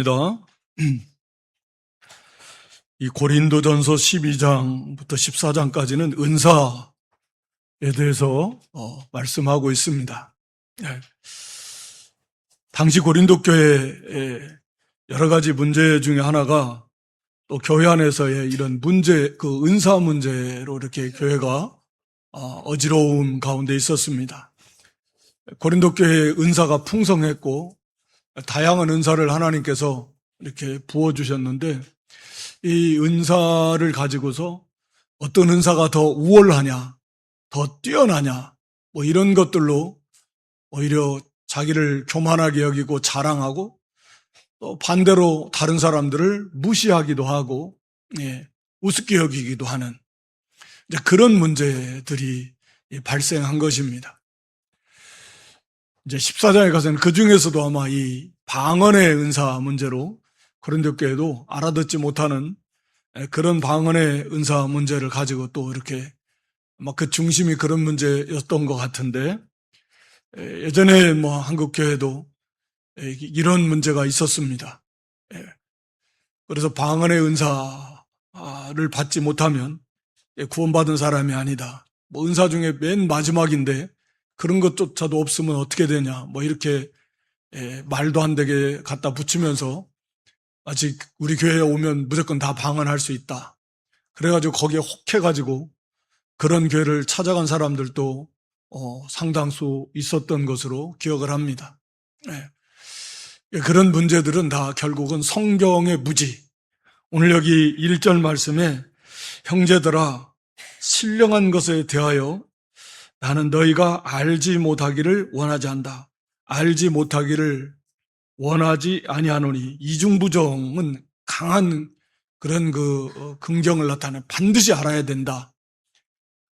감사합니다. 이 고린도전서 12장부터 14장까지는 은사에 대해서 말씀하고 있습니다. 당시 고린도 교회의 여러 가지 문제 중에 하나가 또 교회 안에서의 이런 문제, 그 은사 문제로 이렇게 교회가 어지러움 가운데 있었습니다. 고린도 교회의 은사가 풍성했고 다양한 은사를 하나님께서 이렇게 부어주셨는데 이 은사를 가지고서 어떤 은사가 더 우월하냐, 더 뛰어나냐, 뭐 이런 것들로 오히려 자기를 교만하게 여기고 자랑하고 또 반대로 다른 사람들을 무시하기도 하고 우습게 여기기도 하는 이제 그런 문제들이 발생한 것입니다. 이제 14장에 가서는 그 중에서도 아마 이 방언의 은사 문제로 고린도 교회도 알아듣지 못하는 그런 방언의 은사 문제를 가지고 또 이렇게 아마 그 중심이 그런 문제였던 것 같은데 예전에 뭐 한국 교회도 이런 문제가 있었습니다. 그래서 방언의 은사를 받지 못하면 구원받은 사람이 아니다. 뭐 은사 중에 맨 마지막인데 그런 것조차도 없으면 어떻게 되냐. 뭐 이렇게 말도 안 되게 갖다 붙이면서 아직 우리 교회에 오면 무조건 다 방언할 수 있다. 그래가지고 거기에 혹해가지고 그런 교회를 찾아간 사람들도 상당수 있었던 것으로 기억을 합니다. 그런 문제들은 다 결국은 성경의 무지. 오늘 여기 1절 말씀에 형제들아 신령한 것에 대하여 나는 너희가 알지 못하기를 원하지 않다. 알지 못하기를 원하지 아니하노니 이중부정은 강한 그런 긍정을 나타내 반드시 알아야 된다.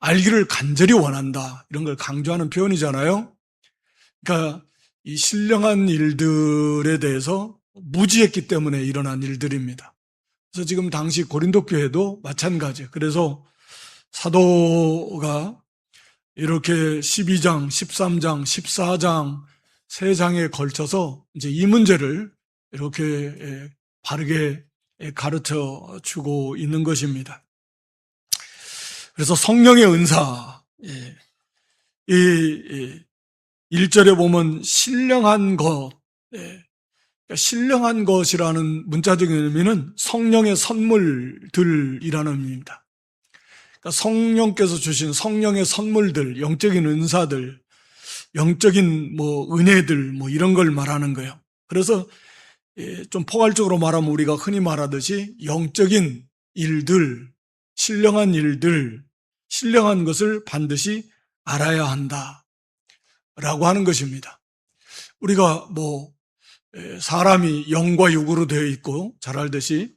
알기를 간절히 원한다. 이런 걸 강조하는 표현이잖아요. 그러니까 이 신령한 일들에 대해서 무지했기 때문에 일어난 일들입니다. 그래서 지금 당시 고린도 교회도 마찬가지예요. 그래서 사도가 이렇게 12장, 13장, 14장, 3장에 걸쳐서 이제 이 문제를 이렇게 바르게 가르쳐 주고 있는 것입니다. 그래서 성령의 은사, 이 1절에 보면 신령한 것, 신령한 것이라는 문자적인 의미는 성령의 선물들이라는 의미입니다. 그러니까 성령께서 주신 성령의 선물들, 영적인 은사들, 영적인 뭐 은혜들 뭐 이런 걸 말하는 거예요. 그래서 좀 포괄적으로 말하면 우리가 흔히 말하듯이 영적인 일들, 신령한 일들, 신령한 것을 반드시 알아야 한다라고 하는 것입니다. 우리가 뭐 사람이 영과 육으로 되어 있고 잘 알듯이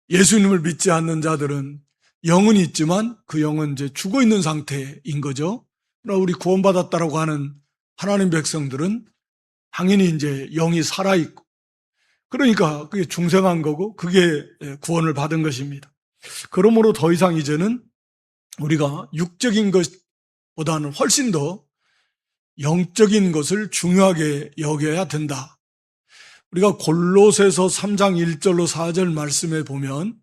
예수님을 믿지 않는 자들은 영은 있지만 그 영은 이제 죽어 있는 상태인 거죠. 그러나 우리 구원받았다라고 하는 하나님 백성들은 당연히 이제 영이 살아있고 그러니까 그게 중생한 거고 그게 구원을 받은 것입니다. 그러므로 더 이상 이제는 우리가 육적인 것보다는 훨씬 더 영적인 것을 중요하게 여겨야 된다. 우리가 골로새서 3장 1절로 4절 말씀에 보면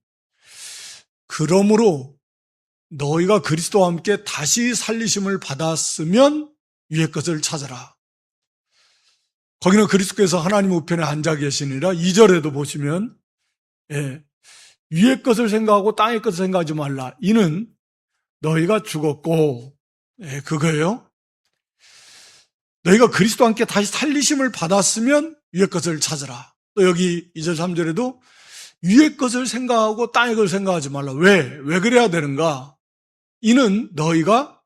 그러므로 너희가 그리스도와 함께 다시 살리심을 받았으면 위의 것을 찾아라. 거기는 그리스도께서 하나님 우편에 앉아 계시니라 2절에도 보시면 위의 것을 생각하고 땅의 것을 생각하지 말라. 이는 너희가 죽었고 그거예요. 너희가 그리스도와 함께 다시 살리심을 받았으면 위의 것을 찾아라. 또 여기 2절 3절에도 위의 것을 생각하고 땅의 것을 생각하지 말라. 왜 그래야 되는가? 이는 너희가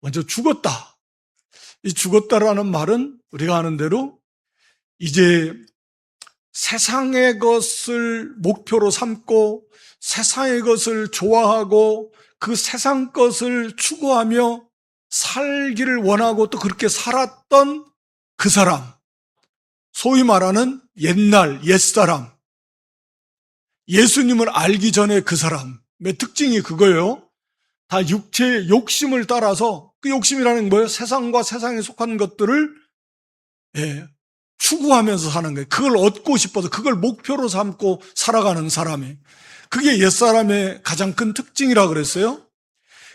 먼저 죽었다. 이 죽었다라는 말은 우리가 아는 대로 이제 세상의 것을 목표로 삼고 세상의 것을 좋아하고 그 세상 것을 추구하며 살기를 원하고 또 그렇게 살았던 그 사람, 소위 말하는 옛사람, 예수님을 알기 전에 그 사람의 특징이 그거예요. 다 육체의 욕심을 따라서 그 욕심이라는 건 뭐예요? 세상과 세상에 속한 것들을 추구하면서 사는 거예요. 그걸 얻고 싶어서 그걸 목표로 삼고 살아가는 사람이. 그게 옛사람의 가장 큰 특징이라 그랬어요.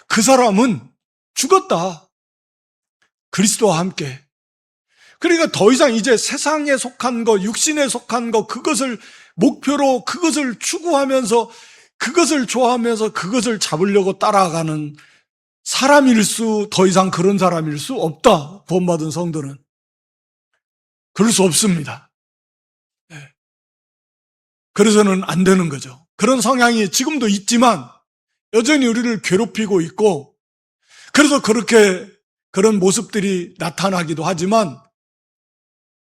그 사람은 죽었다. 그리스도와 함께. 그러니까 더 이상 이제 세상에 속한 것, 육신에 속한 것, 그것을 목표로 그것을 추구하면서 그것을 좋아하면서 그것을 잡으려고 따라가는 사람일 수, 더 이상 그런 사람일 수 없다. 구원받은 성도는. 그럴 수 없습니다. 네. 그래서는 안 되는 거죠. 그런 성향이 지금도 있지만 여전히 우리를 괴롭히고 있고, 그래서 그렇게 그런 모습들이 나타나기도 하지만,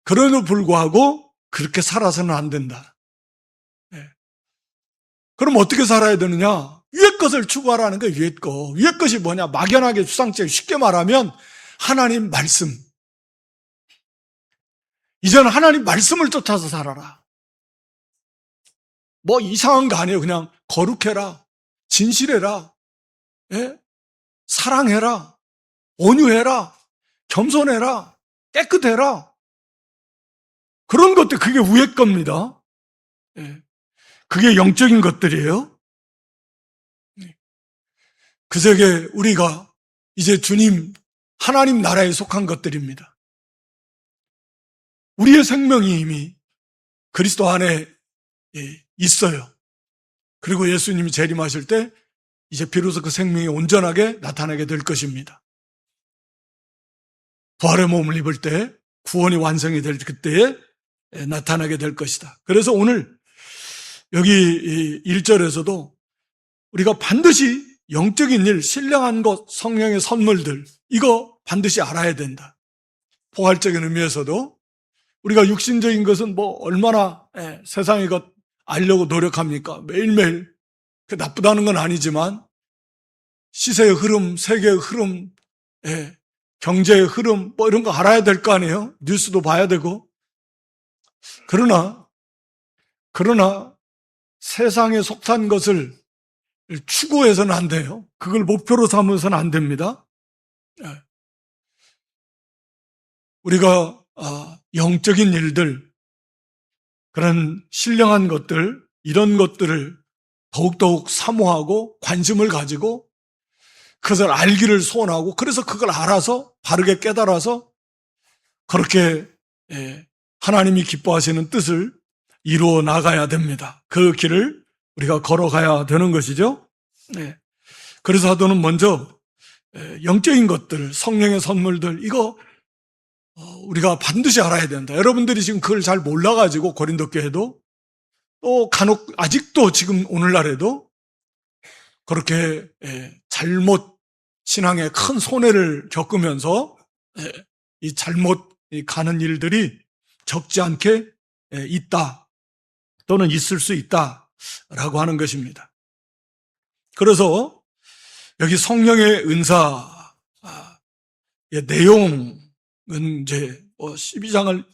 그럼에도 불구하고 그렇게 살아서는 안 된다. 네. 그럼 어떻게 살아야 되느냐? 위의 것을 추구하라는 거예요. 위의 것. 위의 것이 뭐냐? 막연하게 추상적이게 쉽게 말하면 하나님 말씀. 이제는 하나님 말씀을 쫓아서 살아라. 뭐 이상한 거 아니에요. 그냥 거룩해라. 진실해라. 예? 사랑해라. 온유해라. 겸손해라. 깨끗해라. 그런 것들, 그게 위의 겁니다. 예. 그게 영적인 것들이에요. 그 세계 우리가 이제 주님, 하나님 나라에 속한 것들입니다. 우리의 생명이 이미 그리스도 안에 있어요. 그리고 예수님이 재림하실 때 이제 비로소 그 생명이 온전하게 나타나게 될 것입니다. 부활의 몸을 입을 때 구원이 완성이 될 그때에 나타나게 될 것이다. 그래서 오늘 여기 1절에서도 우리가 반드시 영적인 일, 신령한 것, 성령의 선물들, 이거 반드시 알아야 된다. 포괄적인 의미에서도 우리가 육신적인 것은 뭐 얼마나 세상의 것 알려고 노력합니까? 매일매일. 그 나쁘다는 건 아니지만 시세의 흐름, 세계의 흐름, 경제의 흐름 뭐 이런 거 알아야 될 거 아니에요? 뉴스도 봐야 되고. 그러나 세상에 속한 것을 추구해서는 안 돼요. 그걸 목표로 삼아서는 안 됩니다. 우리가 영적인 일들, 그런 신령한 것들, 이런 것들을 더욱더욱 사모하고 관심을 가지고 그것을 알기를 소원하고, 그래서 그걸 알아서 바르게 깨달아서 그렇게 하나님이 기뻐하시는 뜻을 이루어 나가야 됩니다. 그 길을 우리가 걸어가야 되는 것이죠. 그래서 사도는 먼저 영적인 것들, 성령의 선물들, 이거 우리가 반드시 알아야 된다. 여러분들이 지금 그걸 잘 몰라가지고 고린도 교회도 또 간혹 아직도 지금 오늘날에도 그렇게 잘못 신앙에 큰 손해를 겪으면서 이 잘못 가는 일들이 적지 않게 있다, 또는 있을 수 있다라고 하는 것입니다. 그래서 여기 성령의 은사의 내용은 이제 12장을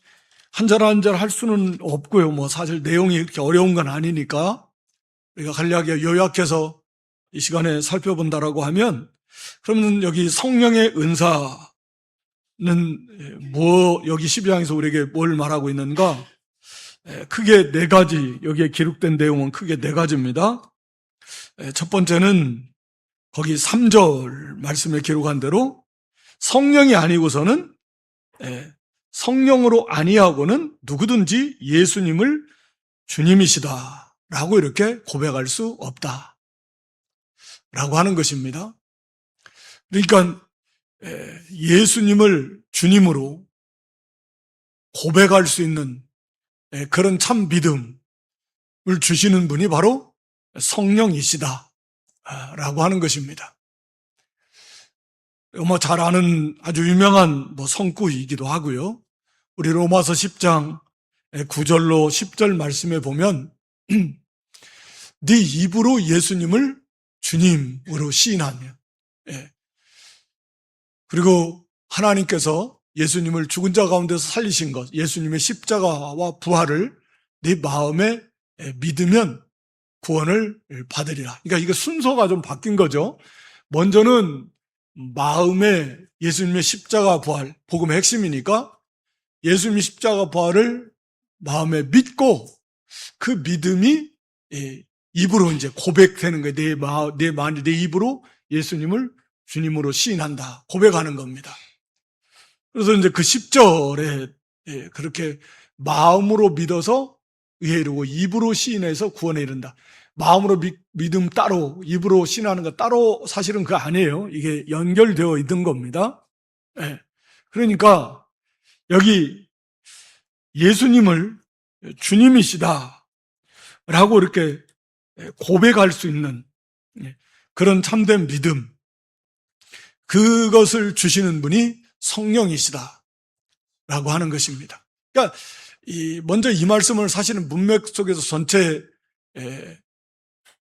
한 절 한 절 할 수는 없고요. 뭐 사실 내용이 이렇게 어려운 건 아니니까 우리가 간략하게 요약해서 이 시간에 살펴본다라고 하면, 그러면 여기 성령의 은사는 여기 12장에서 우리에게 뭘 말하고 있는가? 크게 네 가지, 여기에 기록된 내용은 크게 네 가지입니다. 첫 번째는 거기 3절 말씀에 기록한 대로 성령이 아니고서는, 성령으로 아니하고는 누구든지 예수님을 주님이시다라고 이렇게 고백할 수 없다 라고 하는 것입니다. 그러니까 예수님을 주님으로 고백할 수 있는 그런 참 믿음을 주시는 분이 바로 성령이시다 라고 하는 것입니다. 뭐 잘 아는 아주 유명한 성구이기도 하고요. 우리 로마서 10장 9절로 10절 말씀에 보면 네 입으로 예수님을 주님으로 시인하며, 그리고 하나님께서 예수님을 죽은 자 가운데서 살리신 것, 예수님의 십자가와 부활을 네 마음에 믿으면 구원을 받으리라. 그러니까 이거 순서가 좀 바뀐 거죠. 먼저는 마음에 예수님의 십자가 부활, 복음의 핵심이니까 예수님의 십자가 부활을 마음에 믿고 그 믿음이 입으로 이제 고백되는 거예요. 내 입으로 예수님을 주님으로 시인한다. 고백하는 겁니다. 그래서 이제 그 10절에 그렇게 마음으로 믿어서 의에 이르고 입으로 시인해서 구원에 이른다. 마음으로 믿음 따로, 입으로 시인하는 거 따로 사실은 그거 아니에요. 이게 연결되어 있는 겁니다. 그러니까 여기 예수님을 주님이시다 라고 이렇게 고백할 수 있는 그런 참된 믿음, 그것을 주시는 분이 성령이시다 라고 하는 것입니다. 그러니까 먼저 이 말씀을 사실은 문맥 속에서 전체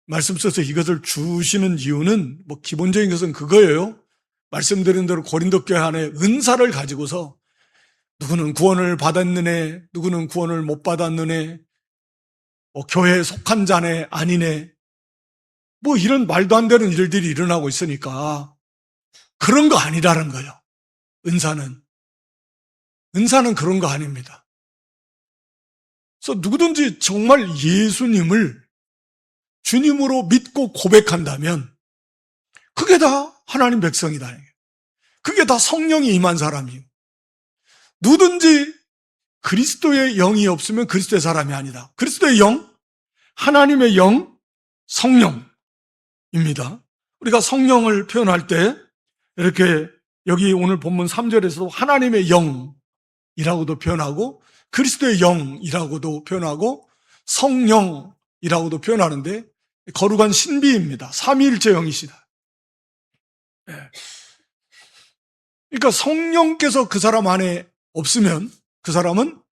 말씀 써서 이것을 주시는 이유는 뭐 기본적인 것은 그거예요. 말씀드린 대로 고린도 교회 안에 은사를 가지고서 누구는 구원을 받았느네, 누구는 구원을 못 받았느네, 교회에 속한 자네, 아니네, 뭐 이런 말도 안 되는 일들이 일어나고 있으니까 그런 거 아니라는 거예요. 은사는 그런 거 아닙니다. 그래서 누구든지 정말 예수님을 주님으로 믿고 고백한다면 그게 다 하나님 백성이다. 그게 다 성령이 임한 사람이에요. 누구든지 그리스도의 영이 없으면 그리스도의 사람이 아니다. 그리스도의 영, 하나님의 영, 성령입니다. 우리가 성령을 표현할 때 이렇게 여기 오늘 본문 3절에서도 하나님의 영이라고도 표현하고 그리스도의 영이라고도 표현하고 성령이라고도 표현하는데 거룩한 신비입니다. 삼위일체 영이시다. 그러니까 성령께서 그 사람 안에 없으면 그 사람은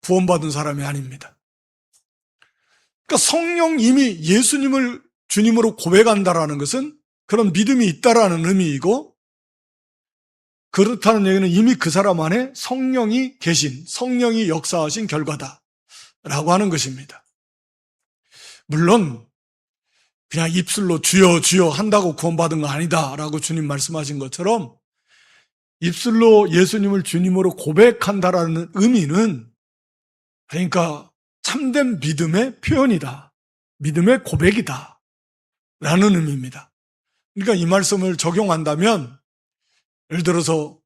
구원받은 사람이 아닙니다. 그러니까 성령 이미 예수님을 주님으로 고백한다라는 것은 그런 믿음이 있다라는 의미이고, 그렇다는 얘기는 이미 그 사람 안에 성령이 계신, 성령이 역사하신 결과다라고 하는 것입니다. 물론 그냥 입술로 주여 주여 한다고 구원받은 거 아니다라고 주님 말씀하신 것처럼 입술로 예수님을 주님으로 고백한다라는 의미는 그러니까 참된 믿음의 표현이다, 믿음의 고백이다 라는 의미입니다. 그러니까 이 말씀을 적용한다면 예를 들어서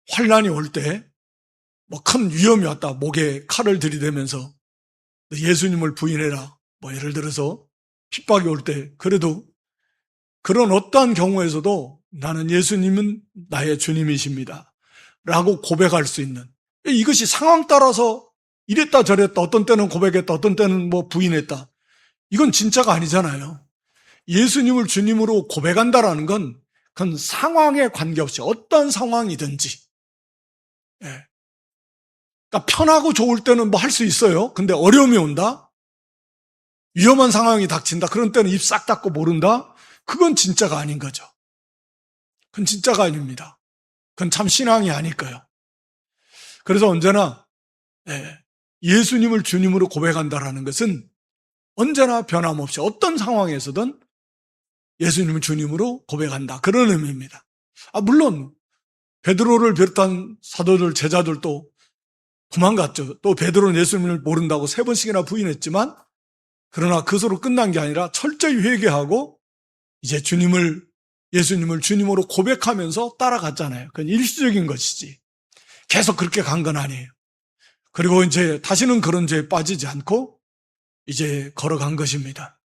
환난이 올 때 뭐 큰 위험이 왔다, 목에 칼을 들이대면서 예수님을 부인해라, 뭐 예를 들어서 핍박이 올 때, 그래도 그런 어떠한 경우에서도 나는 예수님은 나의 주님이십니다 라고 고백할 수 있는, 이것이 상황 따라서 이랬다 저랬다, 어떤 때는 고백했다, 어떤 때는 뭐 부인했다, 이건 진짜가 아니잖아요. 예수님을 주님으로 고백한다라는 건 그건 상황에 관계없이 어떤 상황이든지, 그러니까 편하고 좋을 때는 뭐 할 수 있어요. 근데 어려움이 온다, 위험한 상황이 닥친다, 그런 때는 입 싹 닫고 모른다, 그건 진짜가 아닌 거죠. 그건 진짜가 아닙니다. 그건 참 신앙이 아닐까요? 그래서 언제나 예수님을 주님으로 고백한다라는 것은 언제나 변함없이 어떤 상황에서든 예수님을 주님으로 고백한다, 그런 의미입니다. 물론 베드로를 비롯한 사도들, 제자들도 도망갔죠. 또 베드로는 예수님을 모른다고 3번씩이나 부인했지만, 그러나 그것으로 끝난 게 아니라 철저히 회개하고 이제 예수님을 주님으로 고백하면서 따라갔잖아요. 그건 일시적인 것이지 계속 그렇게 간 건 아니에요. 그리고 이제 다시는 그런 죄에 빠지지 않고 이제 걸어간 것입니다.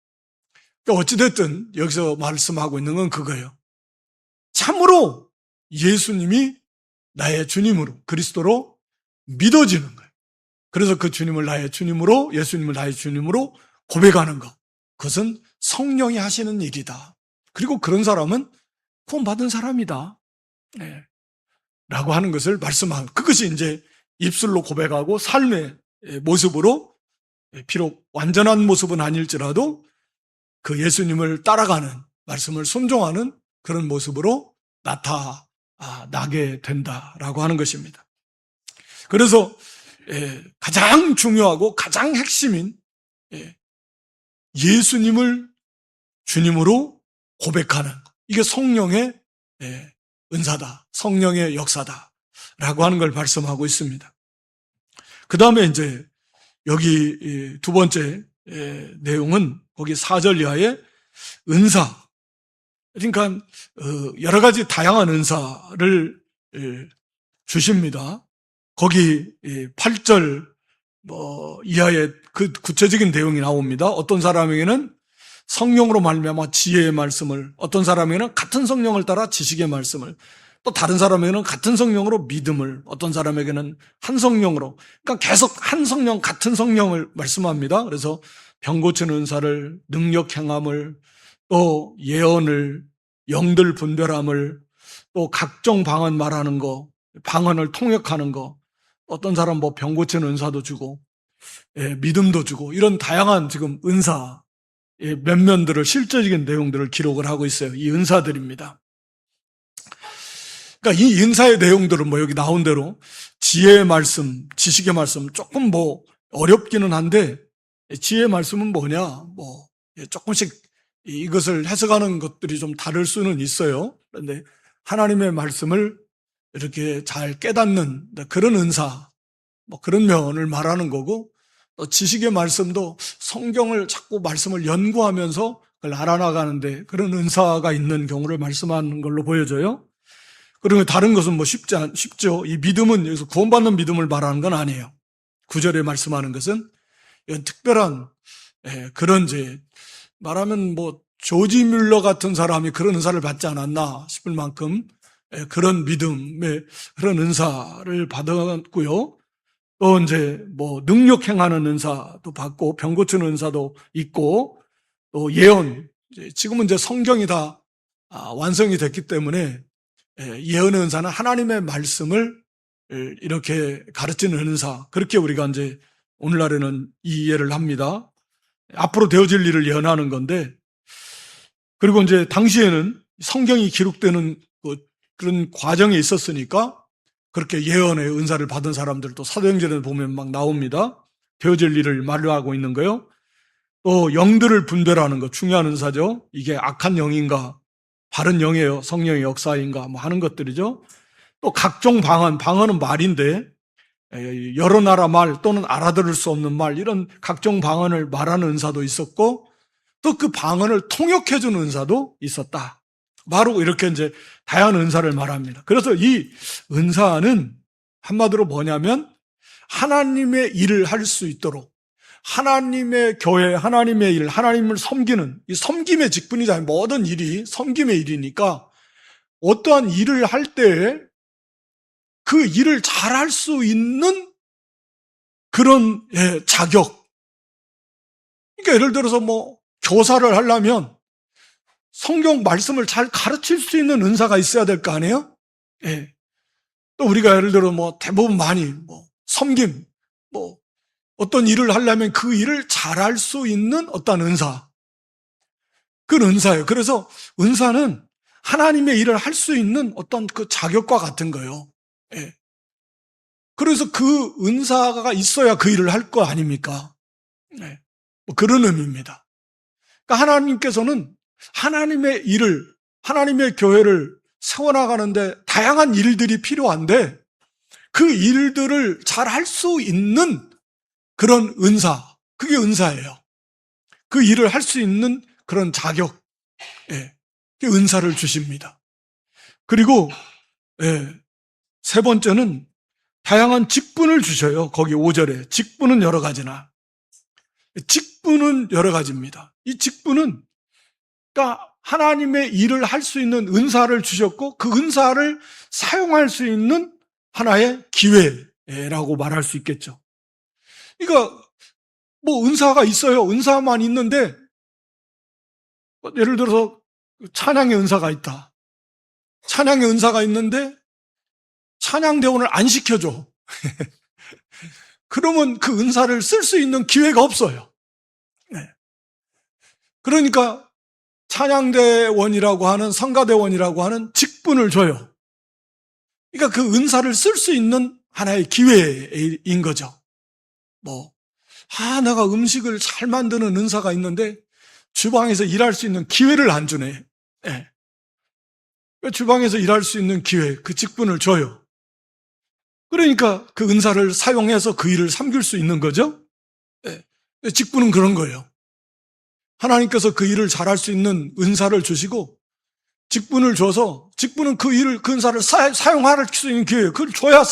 그러니까 어찌됐든 여기서 말씀하고 있는 건 그거예요. 참으로 예수님이 나의 주님으로, 그리스도로 믿어지는 거예요. 그래서 그 주님을 나의 주님으로, 예수님을 나의 주님으로 고백하는 것, 그것은 성령이 하시는 일이다. 그리고 그런 사람은 구원받은 사람이다 라고 하는 것을 말씀하는, 그것이 이제 입술로 고백하고 삶의 모습으로, 비록 완전한 모습은 아닐지라도 그 예수님을 따라가는, 말씀을 순종하는 그런 모습으로 나타나게 된다라고 하는 것입니다. 그래서 가장 중요하고 가장 핵심인 예수님을 주님으로 고백하는, 이게 성령의 은사다, 성령의 역사다 라고 하는 걸 말씀하고 있습니다. 그 다음에 이제 여기 두 번째 내용은 거기 4절 이하의 은사. 그러니까 여러 가지 다양한 은사를 주십니다. 거기 8절 이하의 그 구체적인 내용이 나옵니다. 어떤 사람에게는 성령으로 말미암아 지혜의 말씀을, 어떤 사람에게는 같은 성령을 따라 지식의 말씀을, 또 다른 사람에게는 같은 성령으로 믿음을, 어떤 사람에게는 한 성령으로, 그러니까 계속 한 성령, 같은 성령을 말씀합니다. 그래서 병 고치는 은사를, 능력 행함을, 또 예언을, 영들 분별함을, 또 각종 방언 말하는 거, 방언을 통역하는 거, 어떤 사람 병 고치는 은사도 주고, 믿음도 주고, 이런 다양한 지금 은사, 면면들을, 실제적인 내용들을 기록을 하고 있어요. 이 은사들입니다. 그러니까 이 은사의 내용들은 여기 나온 대로 지혜의 말씀, 지식의 말씀, 조금 어렵기는 한데, 지혜의 말씀은 뭐냐? 조금씩 이것을 해석하는 것들이 좀 다를 수는 있어요. 그런데 하나님의 말씀을 이렇게 잘 깨닫는 그런 은사, 그런 면을 말하는 거고, 또 지식의 말씀도 성경을 자꾸 말씀을 연구하면서 그걸 알아나가는데 그런 은사가 있는 경우를 말씀하는 걸로 보여져요. 그리고 다른 것은 쉽죠. 이 믿음은 여기서 구원받는 믿음을 말하는 건 아니에요. 9절에 말씀하는 것은 이건 특별한 그런 말하면 조지 뮬러 같은 사람이 그런 은사를 받지 않았나 싶을 만큼 그런 믿음의 그런 은사를 받았고요. 또 능력 행하는 은사도 받고 병 고치는 은사도 있고, 또 예언, 지금은 성경이 다 완성이 됐기 때문에 예언의 은사는 하나님의 말씀을 이렇게 가르치는 은사, 그렇게 우리가 오늘날에는 이해를 합니다. 앞으로 되어질 일을 예언하는 건데, 그리고 당시에는 성경이 기록되는 그런 과정에 있었으니까 그렇게 예언의 은사를 받은 사람들도 사도행전에 보면 막 나옵니다. 되어질 일을 말하고 있는 거요. 또 영들을 분별하는 거 중요한 은사죠. 이게 악한 영인가 바른 영이에요, 성령의 역사인가 하는 것들이죠. 또 각종 방언은 말인데 여러 나라 말 또는 알아들을 수 없는 말, 이런 각종 방언을 말하는 은사도 있었고, 또 그 방언을 통역해주는 은사도 있었다. 바로 이렇게 다양한 은사를 말합니다. 그래서 이 은사는 한마디로 뭐냐면 하나님의 일을 할 수 있도록, 하나님의 교회, 하나님의 일, 하나님을 섬기는 이 섬김의 직분이잖아요. 모든 일이 섬김의 일이니까 어떠한 일을 할 때 그 일을 잘할 수 있는 그런 자격. 그러니까 예를 들어서 교사를 하려면 성경 말씀을 잘 가르칠 수 있는 은사가 있어야 될 거 아니에요? 예. 또 우리가 예를 들어 대부분 많이 섬김, 어떤 일을 하려면 그 일을 잘할 수 있는 어떤 은사. 그건 은사예요. 그래서 은사는 하나님의 일을 할 수 있는 어떤 그 자격과 같은 거예요. 예. 그래서 그 은사가 있어야 그 일을 할 거 아닙니까? 예. 그런 의미입니다. 그러니까 하나님께서는 하나님의 일을, 하나님의 교회를 세워나가는데 다양한 일들이 필요한데 그 일들을 잘 할 수 있는 그런 은사, 그게 은사예요. 그 일을 할 수 있는 그런 자격, 그 은사를 주십니다. 그리고 세 번째는 다양한 직분을 주셔요. 거기 5절에 직분은 여러 가지나, 직분은 여러 가지입니다. 이 직분은 그러니까 하나님의 일을 할 수 있는 은사를 주셨고 그 은사를 사용할 수 있는 하나의 기회라고 말할 수 있겠죠. 그러니까 은사가 있어요. 은사만 있는데 예를 들어서 찬양의 은사가 있다. 찬양의 은사가 있는데 찬양대원을 안 시켜줘. 그러면 그 은사를 쓸 수 있는 기회가 없어요. 그러니까 찬양대원이라고 하는, 성가대원이라고 하는 직분을 줘요. 그러니까 그 은사를 쓸 수 있는 하나의 기회인 거죠. 내가 음식을 잘 만드는 은사가 있는데 주방에서 일할 수 있는 기회를 안 주네. 주방에서 일할 수 있는 기회, 그 직분을 줘요. 그러니까 그 은사를 사용해서 그 일을 섬길 수 있는 거죠. 예. 직분은 그런 거예요. 하나님께서 그 일을 잘할 수 있는 은사를 주시고 직분을 줘서 직분은 그 일을 그 은사를 사용할 수 있는 기회, 그걸 줘야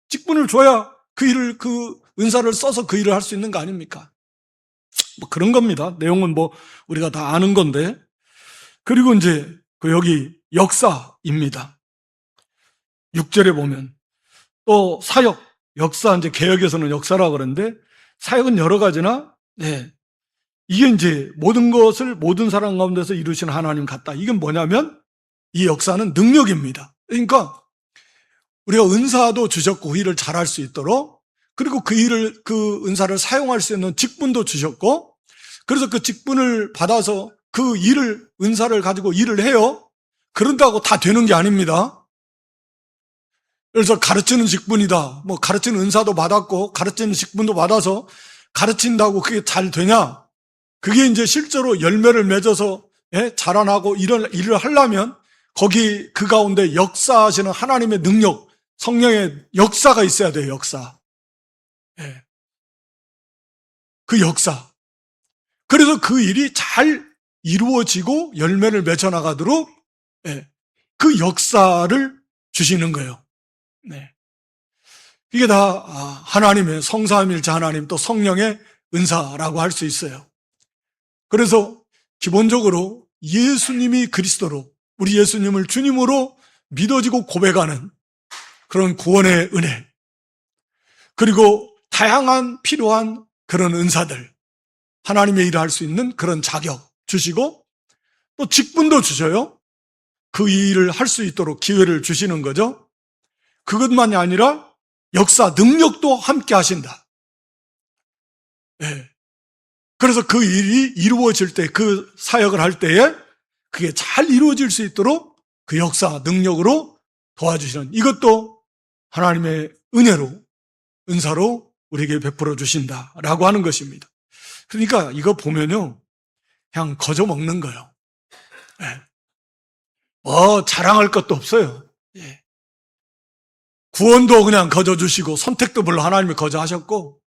직분을 줘야 그 일을 그 은사를 써서 그 일을 할 수 있는 거 아닙니까? 뭐 그런 겁니다. 내용은 뭐 우리가 다 아는 건데. 그리고 이제 그 여기 역사입니다. 6절에 보면 또 사역, 역사, 이제 개역에서는 역사라고 그러는데 사역은 여러 가지나, 네. 이게 이제 모든 것을 모든 사람 가운데서 이루시는 하나님 같다. 이건 뭐냐면 이 역사는 능력입니다. 그러니까 우리가 은사도 주셨고 그 일을 잘할 수 있도록, 그리고 그 일을, 그 은사를 사용할 수 있는 직분도 주셨고, 그래서 그 직분을 받아서 그 일을, 은사를 가지고 일을 해요. 그런다고 다 되는 게 아닙니다. 그래서 가르치는 직분이다. 뭐 가르치는 은사도 받았고 가르치는 직분도 받아서 가르친다고 그게 잘 되냐? 그게 이제 실제로 열매를 맺어서 자라나고 이런 일을 하려면 거기 그 가운데 역사하시는 하나님의 능력, 성령의 역사가 있어야 돼요. 역사. 예. 그 역사. 그래서 그 일이 잘 이루어지고 열매를 맺어나가도록 그 역사를 주시는 거예요. 네. 이게 다 하나님의 성삼일체 하나님 또 성령의 은사라고 할 수 있어요. 그래서 기본적으로 예수님이 그리스도로, 우리 예수님을 주님으로 믿어지고 고백하는 그런 구원의 은혜, 그리고 다양한 필요한 그런 은사들, 하나님의 일을 할 수 있는 그런 자격 주시고 또 직분도 주셔요. 그 일을 할 수 있도록 기회를 주시는 거죠. 그것만이 아니라 역사, 능력도 함께 하신다. 네. 그래서 그 일이 이루어질 때, 그 사역을 할 때에 그게 잘 이루어질 수 있도록 그 역사, 능력으로 도와주시는, 이것도 하나님의 은혜로, 은사로 우리에게 베풀어 주신다라고 하는 것입니다. 그러니까 이거 보면요, 그냥 거저 먹는 거예요. 네. 자랑할 것도 없어요. 예. 구원도 그냥 거저 주시고 선택도 별로 하나님이 거저 하셨고,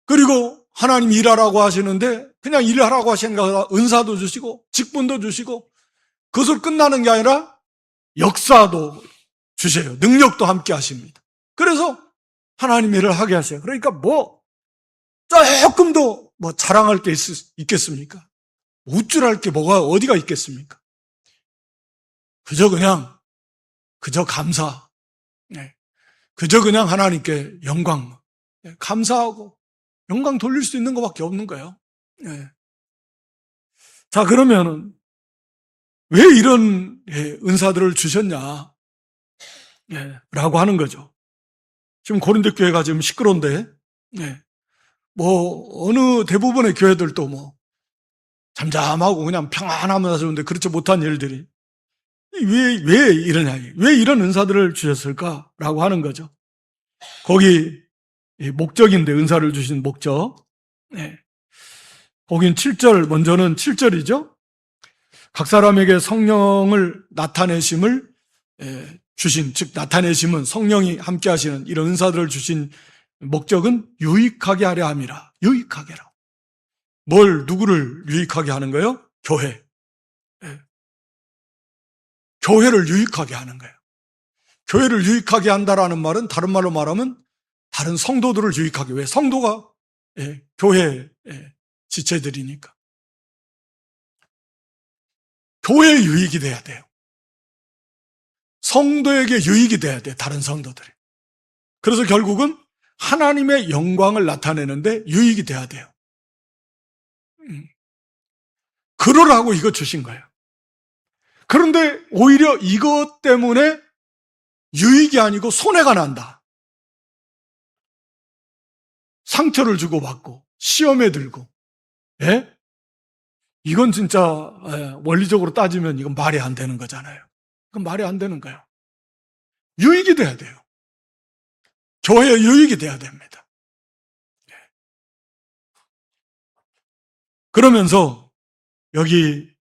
그리고 하나님 일하라고 하시는데 그냥 일하라고 하시는 거라 은사도 주시고 직분도 주시고, 그것으로 끝나는 게 아니라 역사도 주세요. 능력도 함께 하십니다. 그래서 하나님 일을 하게 하세요. 그러니까 조금도 자랑할 게 있겠습니까? 우쭐할 게 어디가 있겠습니까? 그저 감사, 그저 그냥 하나님께 영광, 감사하고 영광 돌릴 수 있는 것밖에 없는 거예요. 자, 그러면은 왜 이런 은사들을 주셨냐? 라고 하는 거죠. 지금 고린도 교회가 지금 시끄러운데, 어느 대부분의 교회들도 잠잠하고 그냥 평안하면서 좋은데 그렇지 못한 일들이 왜 이러냐? 왜 이런 은사들을 주셨을까라고 하는 거죠. 거기 목적인데, 은사를 주신 목적. 거긴 7절, 먼저는 7절이죠. 각 사람에게 성령을 나타내심을 주신, 즉 나타내심은 성령이 함께 하시는 이런 은사들을 주신 목적은 유익하게 하려 함이라. 유익하게 하라. 누구를 유익하게 하는 거예요? 교회. 교회를 유익하게 하는 거예요. 교회를 유익하게 한다라는 말은 다른 말로 말하면 다른 성도들을 유익하게. 왜? 성도가 교회 지체들이니까. 교회에 유익이 돼야 돼요. 성도에게 유익이 돼야 돼요. 다른 성도들이. 그래서 결국은 하나님의 영광을 나타내는데 유익이 돼야 돼요. 그러라고 이거 주신 거예요. 그런데 오히려 이것 때문에 유익이 아니고 손해가 난다. 상처를 주고받고 시험에 들고. 이건 진짜 원리적으로 따지면 이건 말이 안 되는 거잖아요. 그건 말이 안 되는 거예요. 유익이 돼야 돼요. 교회에 유익이 돼야 됩니다. 그러면서 여기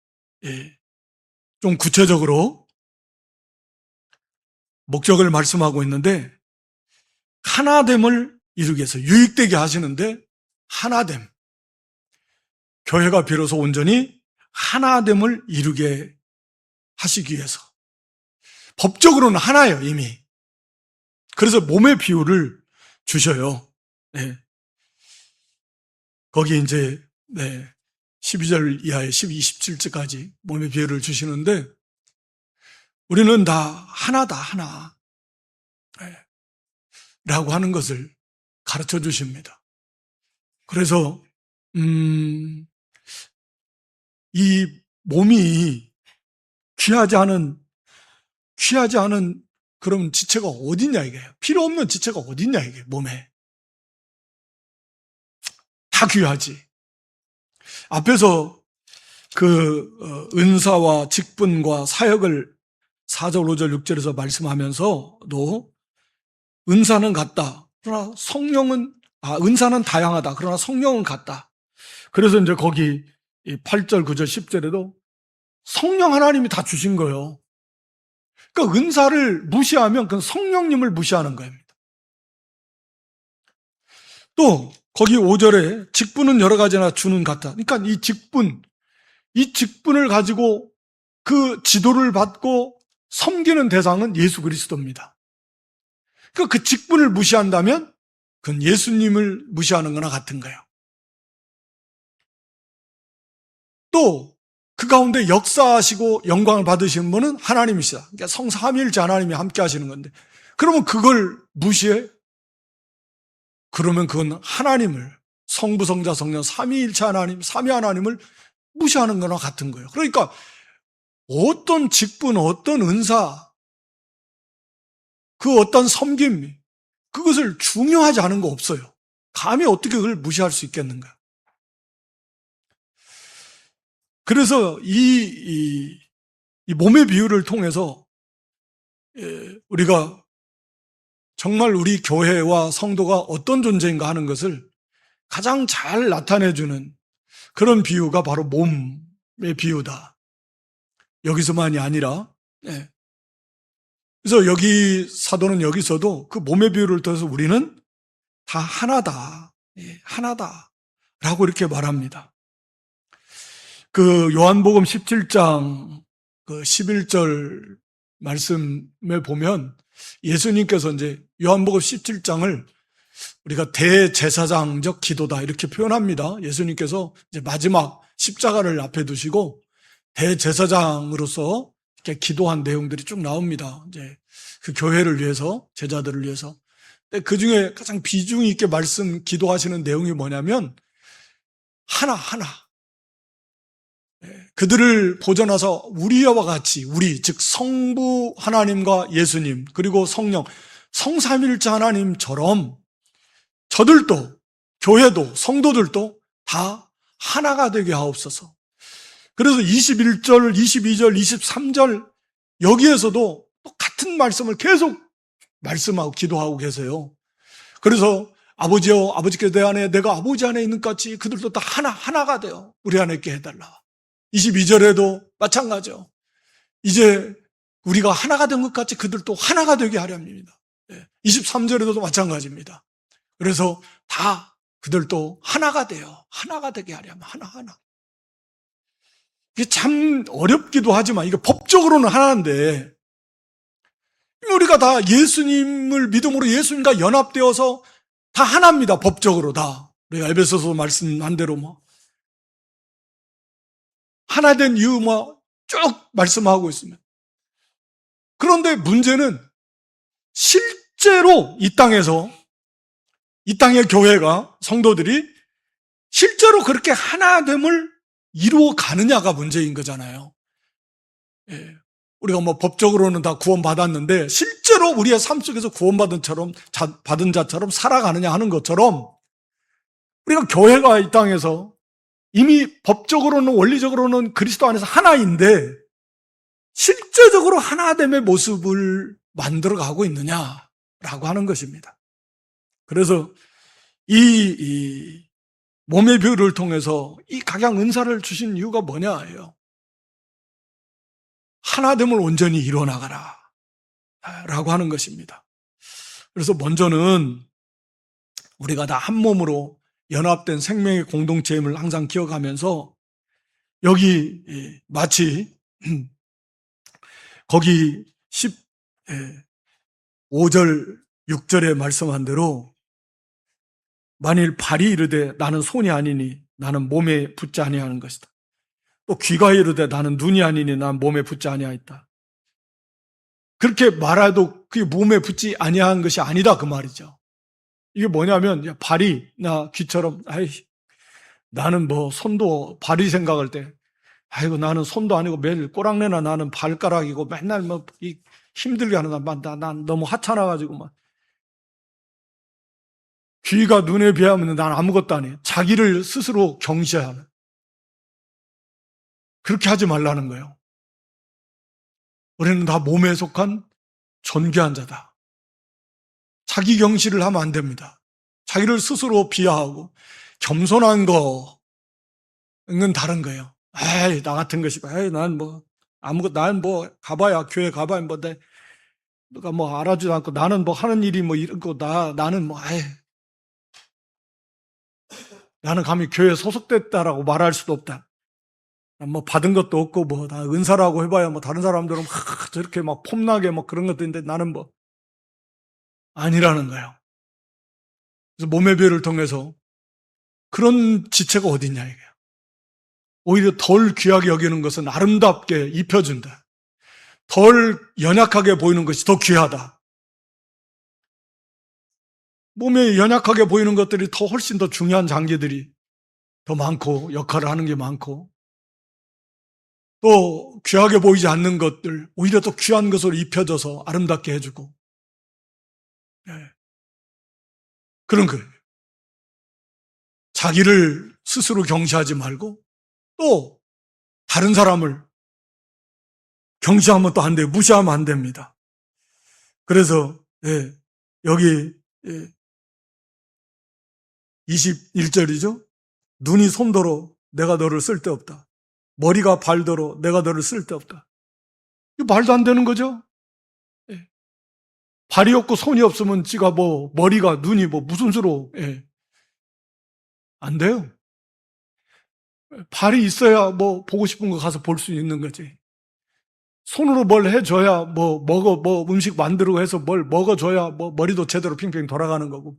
좀 구체적으로 목적을 말씀하고 있는데, 하나됨을 이루기 위해서 유익되게 하시는데, 하나됨. 교회가 비로소 온전히 하나됨을 이루게 하시기 위해서. 법적으로는 하나예요, 이미. 그래서 몸의 비유를 주셔요. 네. 거기 이제 12절 이하의 12, 27절까지 몸의 비유를 주시는데, 우리는 다 하나다, 하나. 라고 하는 것을 가르쳐 주십니다. 그래서 이 몸이 귀하지 않은 그런 지체가 어딨냐 이게. 필요 없는 지체가 어딨냐 이게, 몸에. 다 귀하지. 앞에서 은사와 직분과 사역을 4절, 5절, 6절에서 말씀하면서도 은사는 같다. 그러나 은사는 다양하다. 그러나 성령은 같다. 그래서 이제 거기 8절, 9절, 10절에도 성령 하나님이 다 주신 거예요. 그러니까 은사를 무시하면 그건 성령님을 무시하는 겁니다. 또 거기 5절에 직분은 여러 가지나 주는 같다. 그러니까 이 직분을 가지고 그 지도를 받고 섬기는 대상은 예수 그리스도입니다. 그러니까 그 직분을 무시한다면 그건 예수님을 무시하는 거나 같은 거예요. 또 그 가운데 역사하시고 영광을 받으시는 분은 하나님이시다. 그러니까 성삼위일체 하나님이 함께 하시는 건데, 그러면 그걸 무시해? 그러면 그건 하나님을, 성부, 성자, 성령, 삼위일체 하나님, 삼위 하나님을 무시하는 거나 같은 거예요. 그러니까 어떤 직분, 어떤 은사, 그 어떤 섬김, 그것을 중요하지 않은 거 없어요. 감히 어떻게 그걸 무시할 수 있겠는가? 그래서 이 몸의 비유를 통해서 우리가 정말 우리 교회와 성도가 어떤 존재인가 하는 것을 가장 잘 나타내주는 그런 비유가 바로 몸의 비유다. 여기서만이 아니라, 그래서 여기 사도는 여기서도 그 몸의 비유를 통해서 우리는 다 하나다, 하나다라고 이렇게 말합니다. 그 요한복음 17장 11절 말씀에 보면 예수님께서 이제 요한복음 17장을 우리가 대제사장적 기도다 이렇게 표현합니다. 예수님께서 이제 마지막 십자가를 앞에 두시고 대제사장으로서 이렇게 기도한 내용들이 쭉 나옵니다. 이제 그 교회를 위해서, 제자들을 위해서. 근데 그 중에 가장 비중 있게 기도하시는 내용이 뭐냐면 하나. 그들을 보존하서 우리와 같이, 즉 성부 하나님과 예수님 그리고 성령, 성삼위일체 하나님처럼 저들도, 교회도, 성도들도 다 하나가 되게 하옵소서. 그래서 21절, 22절, 23절 여기에서도 똑같은 말씀을 계속 말씀하고 기도하고 계세요. 그래서 아버지여, 아버지께서 내 안에, 내가 아버지 안에 있는 것 같이 그들도 다 하나가 되어 우리 안에 있게 해달라. 22절에도 마찬가지죠. 이제 우리가 하나가 된 것 같이 그들도 하나가 되게 하려 합니다. 23절에도 마찬가지입니다. 그래서 다 그들도 하나가 되어 하나가 되게 하려면 하나. 이게 참 어렵기도 하지만 이게 법적으로는 하나인데, 우리가 다 예수님을 믿음으로 예수님과 연합되어서 다 하나입니다. 법적으로 다. 우리가 에베소서 말씀한 대로 하나 된 이유 쭉 말씀하고 있습니다. 그런데 문제는 실제로 이 땅의 교회가, 성도들이 실제로 그렇게 하나됨을 이루어 가느냐가 문제인 거잖아요. 우리가 법적으로는 다 구원받았는데 실제로 우리의 삶 속에서 구원받은 자처럼 살아가느냐 하는 것처럼, 우리가 교회가 이 땅에서 이미 법적으로는, 원리적으로는 그리스도 안에서 하나인데 실제적으로 하나됨의 모습을 만들어가고 있느냐라고 하는 것입니다. 그래서 이 몸의 비유를 통해서 이 각양 은사를 주신 이유가 뭐냐예요. 하나됨을 온전히 이루어나가라 라고 하는 것입니다. 그래서 먼저는 우리가 다 한 몸으로 연합된 생명의 공동체임을 항상 기억하면서 여기 마치 거기 15절 6절에 말씀한 대로 만일 발이 이르되 나는 손이 아니니 나는 몸에 붙지 아니하는 것이다. 또 귀가 이르되 나는 눈이 아니니 나는 몸에 붙지 아니하였다. 그렇게 말해도 그게 몸에 붙지 아니한 것이 아니다 그 말이죠. 이게 뭐냐면 발이 나 귀처럼 나는 뭐 손도 발이 생각할 때 아이고 나는 손도 아니고 매일 꼬랑내나 나는 발가락이고 맨날 뭐 힘들게 하는 난 너무 하찮아가지고 막 귀가 눈에 비하면 난 아무것도 아니에요. 자기를 스스로 경시하는 그렇게 하지 말라는 거예요. 우리는 다 몸에 속한 존귀한 자다. 자기 경시를 하면 안 됩니다. 자기를 스스로 비하하고 겸손한 거는 다른 거예요. 에이, 나 같은 것이, 에이, 난 뭐, 난 뭐, 가봐야, 교회 가봐야 뭐, 누가 뭐 알아주지도 않고, 나는 뭐 하는 일이 뭐 이런 거, 나는 뭐, 에이, 나는 감히 교회에 소속됐다라고 말할 수도 없다. 뭐 받은 것도 없고, 뭐, 나 은사라고 해봐야 뭐 다른 사람들은 막 저렇게 막 폼나게 뭐 그런 것도 있는데 나는 뭐, 아니라는 거예요. 그래서 몸의 배를 통해서 그런 지체가 어딨냐, 이게. 오히려 덜 귀하게 여기는 것은 아름답게 입혀준다. 덜 연약하게 보이는 것이 더 귀하다. 몸에 연약하게 보이는 것들이 더 훨씬 더 중요한 장기들이 더 많고 역할을 하는 게 많고 또 귀하게 보이지 않는 것들 오히려 더 귀한 것으로 입혀져서 아름답게 해주고 그런 거예요. 자기를 스스로 경시하지 말고 또 다른 사람을 경시하면 또 안 돼요. 무시하면 안 됩니다. 그래서 여기 21절이죠. 눈이 손더러 내가 너를 쓸데없다. 머리가 발더러 내가 너를 쓸데없다. 이거 말도 안 되는 거죠. 발이 없고 손이 없으면 지가 뭐 머리가 눈이 뭐 무슨 수로 안 돼요. 발이 있어야 뭐 보고 싶은 거 가서 볼 수 있는 거지. 손으로 뭘 해줘야 뭐 음식 만들고 해서 뭘 먹어줘야 뭐 머리도 제대로 핑핑 돌아가는 거고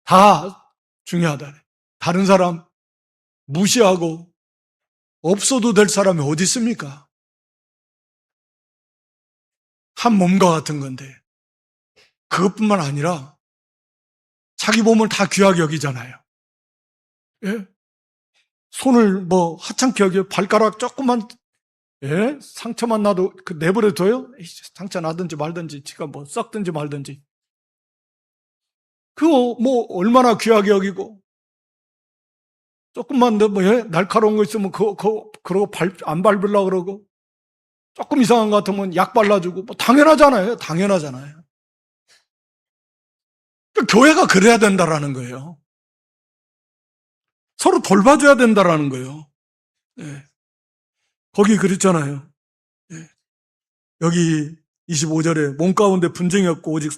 다 중요하다. 다른 사람 무시하고 없어도 될 사람이 어디 있습니까? 한 몸과 같은 건데 그것뿐만 아니라 자기 몸을 다 귀하게 여기잖아요. 예? 손을 뭐 하찮게 여겨 발가락 조금만 상처만 나도 내버려둬요? 상처 나든지 말든지 지가 뭐 썩든지 말든지 그거 뭐 얼마나 귀하게 여기고 조금만 더 뭐 날카로운 거 있으면 그러고 안 밟으려고 그러고 조금 이상한 것 같으면 약 발라주고 뭐 당연하잖아요. 교회가 그래야 된다라는 거예요. 서로 돌봐줘야 된다라는 거예요. 거기 그랬잖아요. 여기 25절에 몸 가운데 분쟁이 없고 오직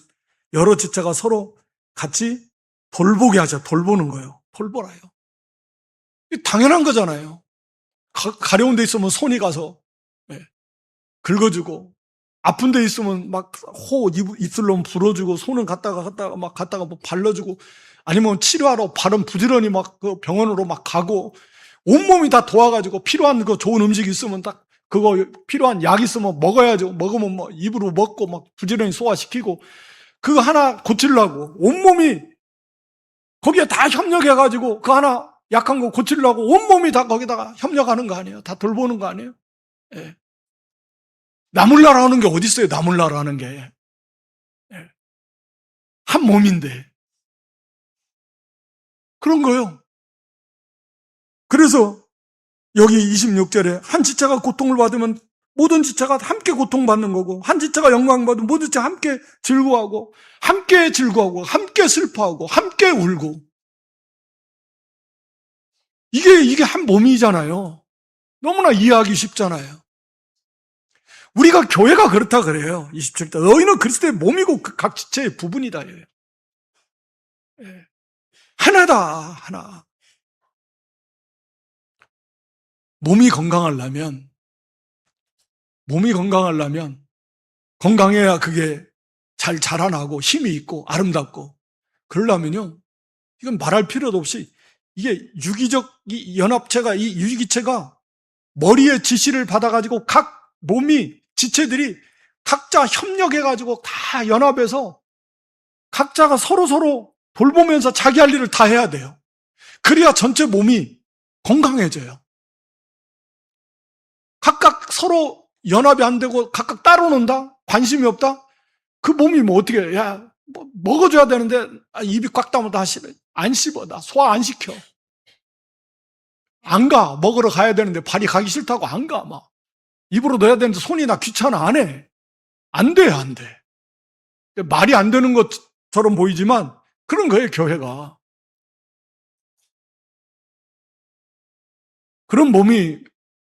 여러 지체가 서로 같이 돌보게 하자. 돌보는 거예요. 돌보라요. 당연한 거잖아요. 가려운 데 있으면 손이 가서 긁어주고 아픈 데 있으면 막 입술로 불어주고 손은 갔다가 뭐 발라주고 아니면 치료하러 발은 부지런히 막 그 병원으로 막 가고 온몸이 다 도와가지고 필요한 그 좋은 음식 있으면 딱 그거 필요한 약 있으면 먹어야죠. 먹으면 뭐 입으로 먹고 막 부지런히 소화시키고 그거 하나 고치려고 온몸이 거기에 다 협력해가지고 그 하나 약한 거 고치려고 온몸이 다 거기다가 협력하는 거 아니에요? 다 돌보는 거 아니에요? 나몰라라 하는 게 어디 있어요? 나몰라라 하는 게. 한 몸인데. 그런 거예요. 그래서 여기 26절에 한 지체가 고통을 받으면 모든 지체가 함께 고통받는 거고 한 지체가 영광받으면 모든 지체가 함께 즐거워하고 함께 슬퍼하고 함께 울고 이게 한 몸이잖아요. 너무나 이해하기 쉽잖아요. 우리가 교회가 그렇다 그래요. 27절. 너희는 그리스도의 몸이고 각 지체의 부분이다. 예. 하나다, 하나. 몸이 건강하려면 건강해야 그게 잘 자라나고 힘이 있고 아름답고 그러려면요. 이건 말할 필요도 없이 이게 유기적 연합체가 이 유기체가 머리의 지시를 받아가지고 각 몸이 지체들이 각자 협력해가지고 다 연합해서 각자가 서로 돌보면서 자기 할 일을 다 해야 돼요. 그래야 전체 몸이 건강해져요. 각각 서로 연합이 안 되고 각각 따로 논다? 관심이 없다? 그 몸이 뭐 어떻게 해? 야, 뭐 먹어줘야 되는데 입이 꽉 다면 다 안 씹어. 나 소화 안 시켜. 안 가. 먹으러 가야 되는데 발이 가기 싫다고 안 가. 막 입으로 넣어야 되는데 손이 나 귀찮아. 안 해. 안 돼. 말이 안 되는 것처럼 보이지만 그런 거예요, 교회가. 그런 몸이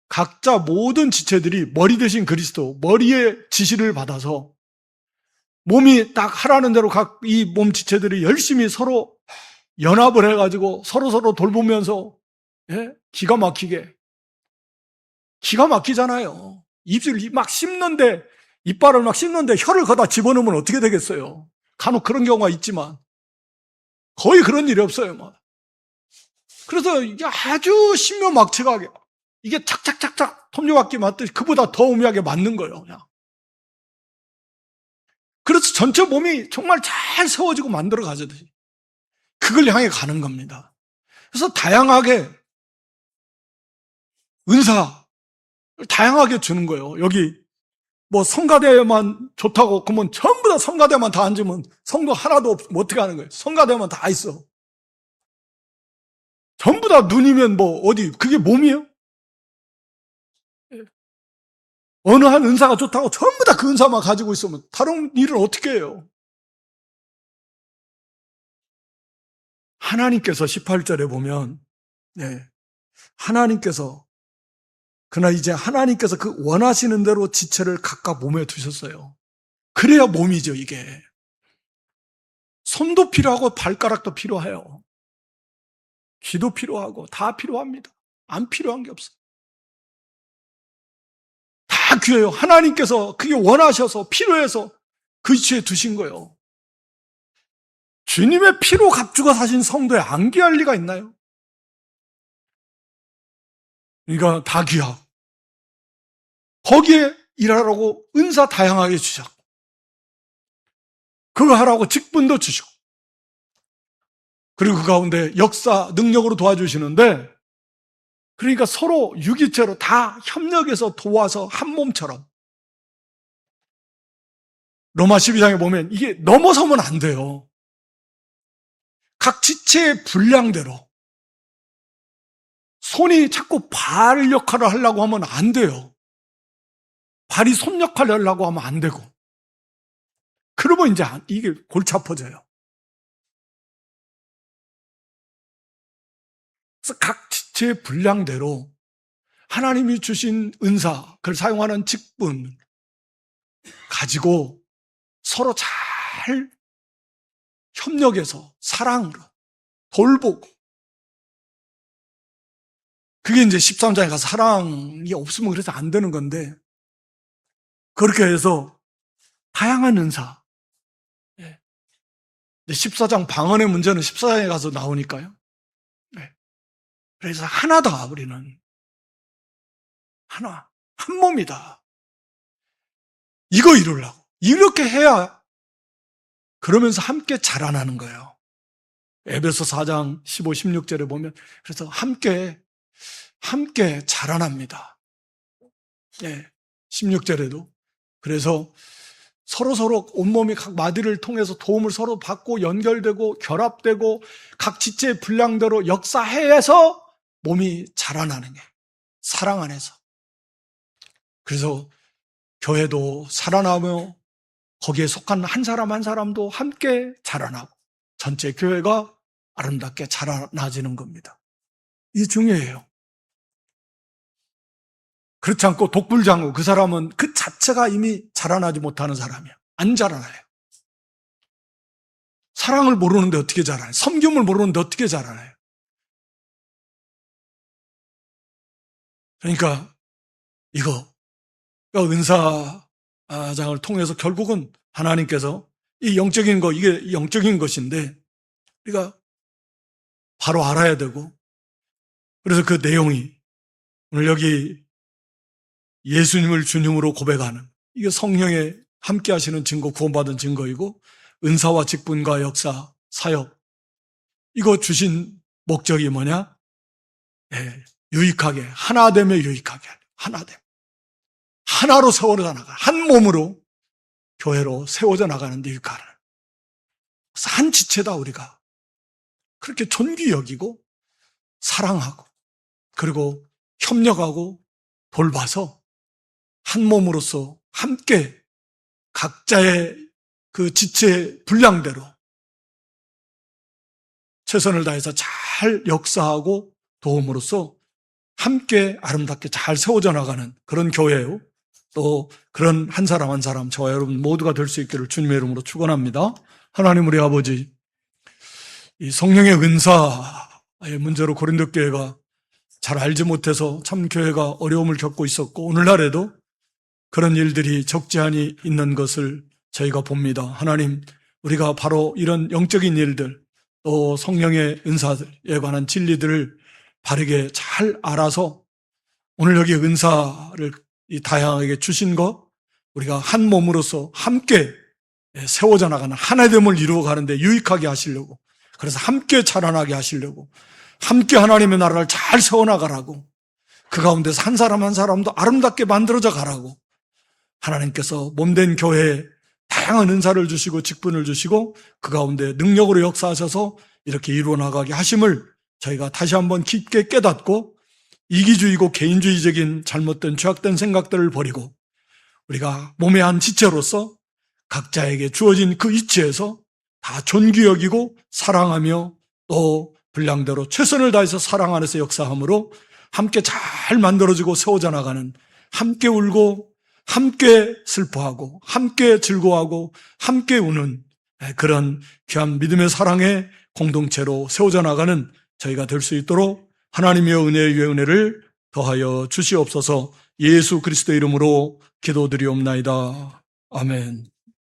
각자 모든 지체들이 머리 대신 그리스도, 머리의 지시를 받아서 몸이 딱 하라는 대로 각 이 몸 지체들이 열심히 서로 연합을 해가지고 서로 돌보면서, 예? 기가 막히잖아요. 입술 막 씹는데, 이빨을 막 씹는데 혀를 거다 집어넣으면 어떻게 되겠어요? 간혹 그런 경우가 있지만 거의 그런 일이 없어요. 막. 그래서 이게 아주 신묘막측하게 이게 착착착착 톱니바퀴 맞듯이 그보다 더 오묘하게 맞는 거예요. 그냥. 그래서 전체 몸이 정말 잘 세워지고 만들어 가듯이 그걸 향해 가는 겁니다. 그래서 다양하게 은사 다양하게 주는 거예요. 여기 뭐 성가대만 좋다고 그러면 전부 다 성가대만 다 앉으면 성도 하나도 없으면 어떻게 하는 거예요? 성가대만 다 있어. 전부 다 눈이면 뭐 어디 그게 몸이에요? 어느 한 은사가 좋다고 전부 다 그 은사만 가지고 있으면 다른 일을 어떻게 해요? 하나님께서 18절에 보면 하나님께서 그러나 이제 하나님께서 그 원하시는 대로 지체를 각각 몸에 두셨어요. 그래야 몸이죠, 이게. 손도 필요하고 발가락도 필요해요. 귀도 필요하고 다 필요합니다. 안 필요한 게 없어요. 다 귀해요. 하나님께서 그게 원하셔서 필요해서 그 위치에 두신 거예요. 주님의 피로 값주고 사신 성도에 안 귀할 리가 있나요? 그러니까 다 귀하고 거기에 일하라고 은사 다양하게 주셨고 그거 하라고 직분도 주시고 그리고 그 가운데 역사 능력으로 도와주시는데 그러니까 서로 유기체로 다 협력해서 도와서 한 몸처럼 로마 12장에 보면 이게 넘어서면 안 돼요. 각 지체의 분량대로 손이 자꾸 발 역할을 하려고 하면 안 돼요. 발이 손 역할을 하려고 하면 안 되고 그러면 이제 이게 골치 아파져요. 그래서 각 지체의 분량대로 하나님이 주신 은사, 그걸 사용하는 직분 가지고 서로 잘 협력해서 사랑으로 돌보고 그게 이제 13장에 가서 사랑이 없으면 그래서 안 되는 건데 그렇게 해서 다양한 은사 14장 방언의 문제는 14장에 가서 나오니까요. 그래서 하나다 우리는 하나 한 몸이다. 이거 이루려고 이렇게 해야 그러면서 함께 자라나는 거예요. 에베소 4장 15, 16절에 보면 그래서 함께 자라납니다. 16절에도 그래서 서로 온몸이 각 마디를 통해서 도움을 서로 받고 연결되고 결합되고 각 지체의 분량대로 역사해서 몸이 자라나는 게 사랑 안에서. 그래서 교회도 살아나며 거기에 속한 한 사람 한 사람도 함께 자라나고 전체 교회가 아름답게 자라나지는 겁니다. 이게 중요해요. 그렇지 않고 독불장구, 그 사람은 그 자체가 이미 자라나지 못하는 사람이야. 안 자라나요. 사랑을 모르는데 어떻게 자라나요? 섬김을 모르는데 어떻게 자라나요? 그러니까 이거 은사장을 통해서 결국은 하나님께서 이 영적인 거, 이게 영적인 것인데 우리가 바로 알아야 되고, 그래서 그 내용이 오늘 여기 예수님을 주님으로 고백하는, 이게 성령에 함께 하시는 증거, 구원받은 증거이고, 은사와 직분과 역사, 사역, 이거 주신 목적이 뭐냐? 유익하게, 하나됨에 유익하게, 하나됨. 하나로 세워져 나가, 한 몸으로 교회로 세워져 나가는 데 유익하는. 한 지체다, 우리가. 그렇게 존귀 여기고, 사랑하고, 그리고 협력하고, 돌봐서, 한 몸으로서 함께 각자의 그 지체 분량대로 최선을 다해서 잘 역사하고 도움으로써 함께 아름답게 잘 세워져 나가는 그런 교회요. 또 그런 한 사람 한 사람, 저와 여러분 모두가 될 수 있기를 주님의 이름으로 축원합니다. 하나님 우리 아버지, 이 성령의 은사의 문제로 고린도 교회가 잘 알지 못해서 참 교회가 어려움을 겪고 있었고, 오늘날에도 그런 일들이 적지 않이 있는 것을 저희가 봅니다. 하나님, 우리가 바로 이런 영적인 일들, 또 성령의 은사들에 관한 진리들을 바르게 잘 알아서 오늘 여기 은사를 다양하게 주신 것, 우리가 한 몸으로서 함께 세워져 나가는 하나됨을 이루어가는데 유익하게 하시려고, 그래서 함께 자라나게 하시려고, 함께 하나님의 나라를 잘 세워나가라고, 그 가운데서 한 사람 한 사람도 아름답게 만들어져 가라고, 하나님께서 몸된 교회에 다양한 은사를 주시고 직분을 주시고 그 가운데 능력으로 역사하셔서 이렇게 이루어 나가게 하심을 저희가 다시 한번 깊게 깨닫고, 이기주의고 개인주의적인 잘못된 죄악된 생각들을 버리고 우리가 몸의 한 지체로서 각자에게 주어진 그 위치에서 다 존귀 여기고 사랑하며 또 분량대로 최선을 다해서 사랑 안에서 역사함으로 함께 잘 만들어지고 세워져 나가는, 함께 울고 함께 슬퍼하고 함께 즐거워하고 함께 우는 그런 귀한 믿음의 사랑의 공동체로 세워져 나가는 저희가 될 수 있도록 하나님의 은혜의 은혜를 더하여 주시옵소서. 예수 그리스도의 이름으로 기도드리옵나이다. 아멘.